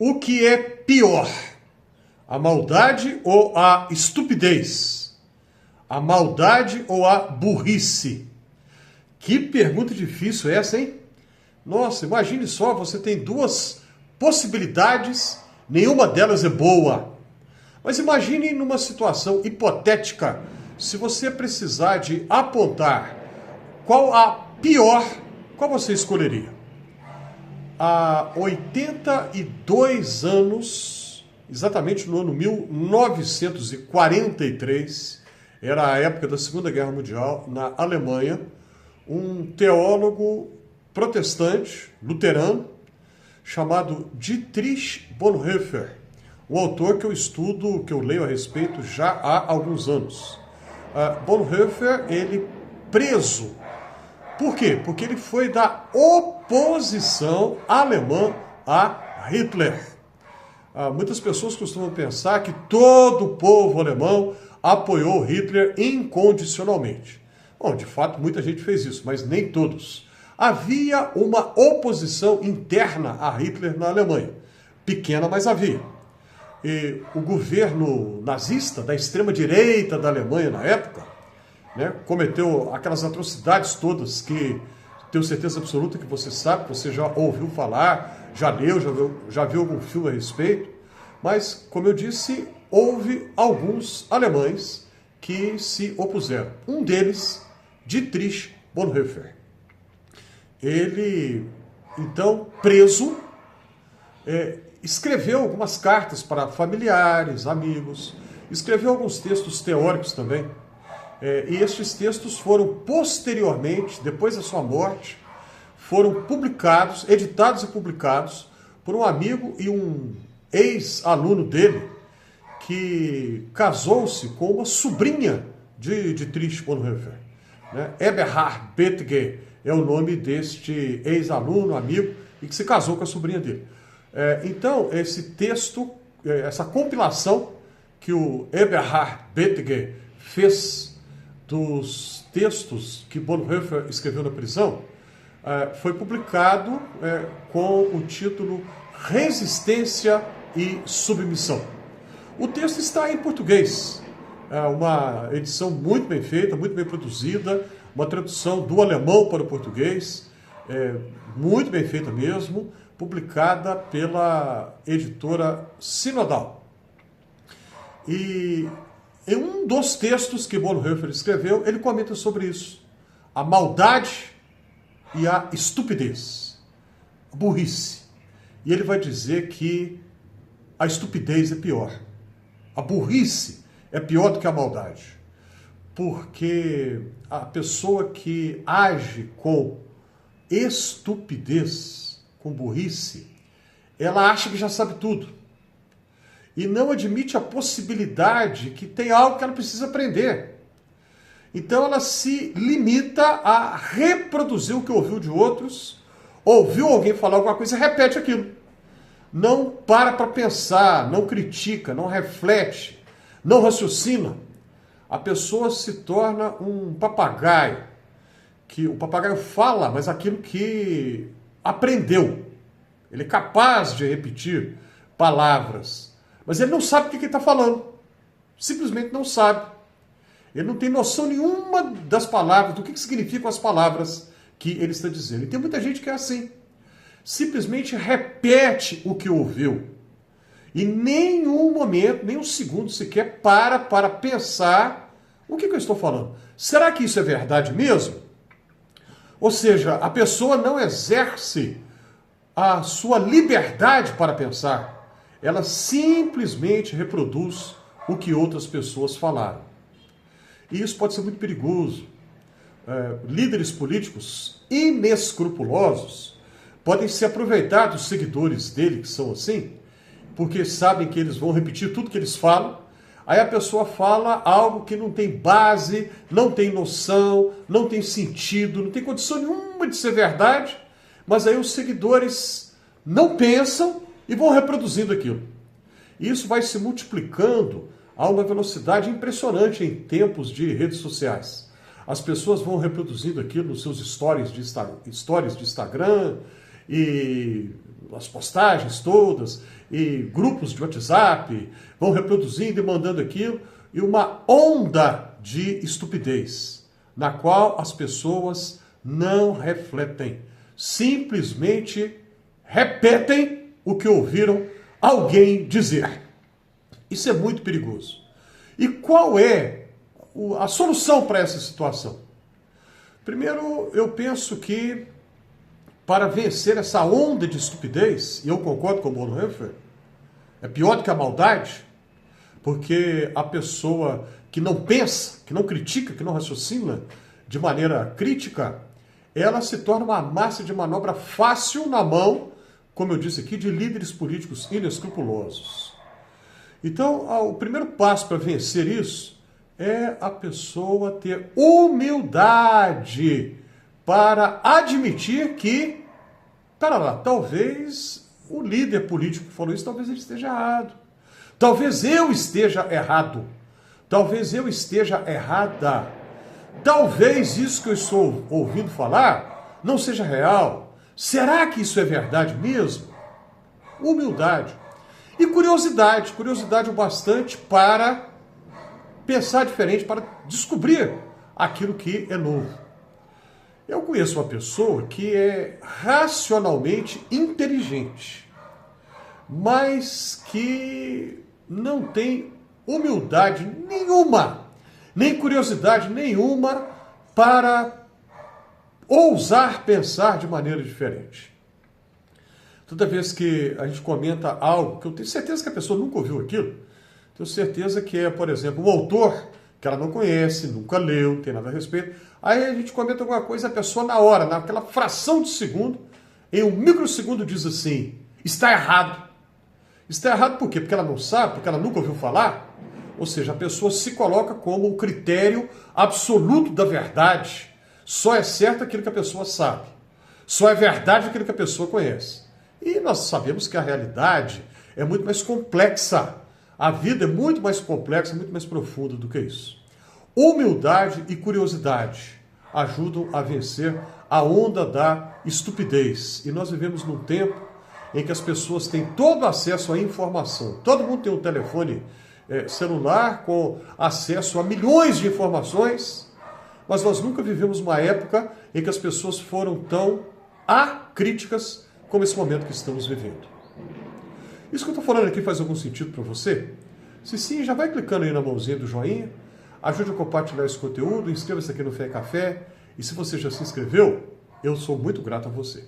O que é pior? A maldade ou a estupidez? A maldade ou a burrice? Que pergunta difícil essa, hein? Nossa, imagine só, você tem duas possibilidades, nenhuma delas é boa. Mas imagine numa situação hipotética, se você precisar de apontar qual a pior, qual você escolheria? Há 82 anos, exatamente no ano 1943, era a época da Segunda Guerra Mundial, na Alemanha, um teólogo protestante, luterano, chamado Dietrich Bonhoeffer, um autor que eu estudo, que eu leio a respeito já há alguns anos. Bonhoeffer, ele preso. Por quê? Porque ele foi da oposição alemã a Hitler. Muitas pessoas costumam pensar que todo o povo alemão apoiou Hitler incondicionalmente. Bom, de fato, muita gente fez isso, mas nem todos. Havia uma oposição interna a Hitler na Alemanha. Pequena, mas havia. E o governo nazista, da extrema-direita da Alemanha na época, cometeu aquelas atrocidades todas que tenho certeza absoluta que você sabe, você já ouviu falar, já leu, já viu algum filme a respeito, mas, como eu disse, houve alguns alemães que se opuseram. Um deles, Dietrich Bonhoeffer. Ele, então, preso, escreveu algumas cartas para familiares, amigos, escreveu alguns textos teóricos também. E estes textos foram posteriormente, depois da sua morte, foram publicados, editados e publicados por um amigo e um ex-aluno dele que casou-se com uma sobrinha de Dietrich Bonhoeffer. Eberhard Bethge é o nome deste ex-aluno, amigo, e que se casou com a sobrinha dele. Então, esse texto, essa compilação que o Eberhard Bethge fez dos textos que Bonhoeffer escreveu na prisão, foi publicado com o título Resistência e Submissão. O texto está em português, uma edição muito bem feita, muito bem produzida, uma tradução do alemão para o português, muito bem feita mesmo, publicada pela editora Sinodal. E em um dos textos que Bonhoeffer escreveu, ele comenta sobre isso. A maldade e a estupidez. A burrice. E ele vai dizer que a estupidez é pior. A burrice é pior do que a maldade. Porque a pessoa que age com estupidez, com burrice, ela acha que já sabe tudo. E não admite a possibilidade que tem algo que ela precisa aprender. Então ela se limita a reproduzir o que ouviu de outros, ouviu alguém falar alguma coisa e repete aquilo. Não para pensar, não critica, não reflete, não raciocina. A pessoa se torna um papagaio, que o papagaio fala, mas aquilo que aprendeu. Ele é capaz de repetir palavras, mas ele não sabe o que ele está falando. Simplesmente não sabe. Ele não tem noção nenhuma das palavras, do que significam as palavras que ele está dizendo. E tem muita gente que é assim. Simplesmente repete o que ouviu. E nenhum momento, nem um segundo sequer para pensar o que eu estou falando. Será que isso é verdade mesmo? Ou seja, a pessoa não exerce a sua liberdade para pensar. Ela simplesmente reproduz o que outras pessoas falaram. E isso pode ser muito perigoso. Líderes políticos inescrupulosos podem se aproveitar dos seguidores dele, que são assim, porque sabem que eles vão repetir tudo que eles falam. Aí a pessoa fala algo que não tem base, não tem noção, não tem sentido, não tem condição nenhuma de ser verdade, mas aí os seguidores não pensam e vão reproduzindo aquilo. E isso vai se multiplicando a uma velocidade impressionante em tempos de redes sociais. As pessoas vão reproduzindo aquilo nos seus stories de Instagram, e as postagens todas, e grupos de WhatsApp, vão reproduzindo e mandando aquilo, e uma onda de estupidez, na qual as pessoas não refletem, simplesmente repetem o que ouviram alguém dizer. Isso é muito perigoso. E qual é a solução para essa situação? Primeiro, eu penso que para vencer essa onda de estupidez, e eu concordo com o Bonhoeffer, é pior do que a maldade, porque a pessoa que não pensa, que não critica, que não raciocina de maneira crítica, ela se torna uma massa de manobra fácil na mão, como eu disse aqui, de líderes políticos inescrupulosos. Então, o primeiro passo para vencer isso é a pessoa ter humildade para admitir que, pera lá, talvez o líder político que falou isso, talvez ele esteja errado. Talvez eu esteja errado. Talvez eu esteja errada. Talvez isso que eu estou ouvindo falar não seja real. Será que isso é verdade mesmo? Humildade. E curiosidade. Curiosidade o bastante para pensar diferente, para descobrir aquilo que é novo. Eu conheço uma pessoa que é racionalmente inteligente, mas que não tem humildade nenhuma, nem curiosidade nenhuma para ousar pensar de maneira diferente. Toda vez que a gente comenta algo que eu tenho certeza que a pessoa nunca ouviu aquilo, tenho certeza que é, por exemplo, um autor que ela não conhece, nunca leu, não tem nada a respeito, aí a gente comenta alguma coisa, a pessoa na hora, naquela fração de segundo, em um microsegundo diz assim, está errado. Está errado por quê? Porque ela não sabe, porque ela nunca ouviu falar? Ou seja, a pessoa se coloca como o critério absoluto da verdade. Só é certo aquilo que a pessoa sabe. Só é verdade aquilo que a pessoa conhece. E nós sabemos que a realidade é muito mais complexa. A vida é muito mais complexa, muito mais profunda do que isso. Humildade e curiosidade ajudam a vencer a onda da estupidez. E nós vivemos num tempo em que as pessoas têm todo acesso à informação. Todo mundo tem um telefone celular com acesso a milhões de informações, mas nós nunca vivemos uma época em que as pessoas foram tão acríticas como esse momento que estamos vivendo. Isso que eu estou falando aqui faz algum sentido para você? Se sim, já vai clicando aí na mãozinha do joinha, ajude a compartilhar esse conteúdo, inscreva-se aqui no Fé e Café, e se você já se inscreveu, eu sou muito grato a você.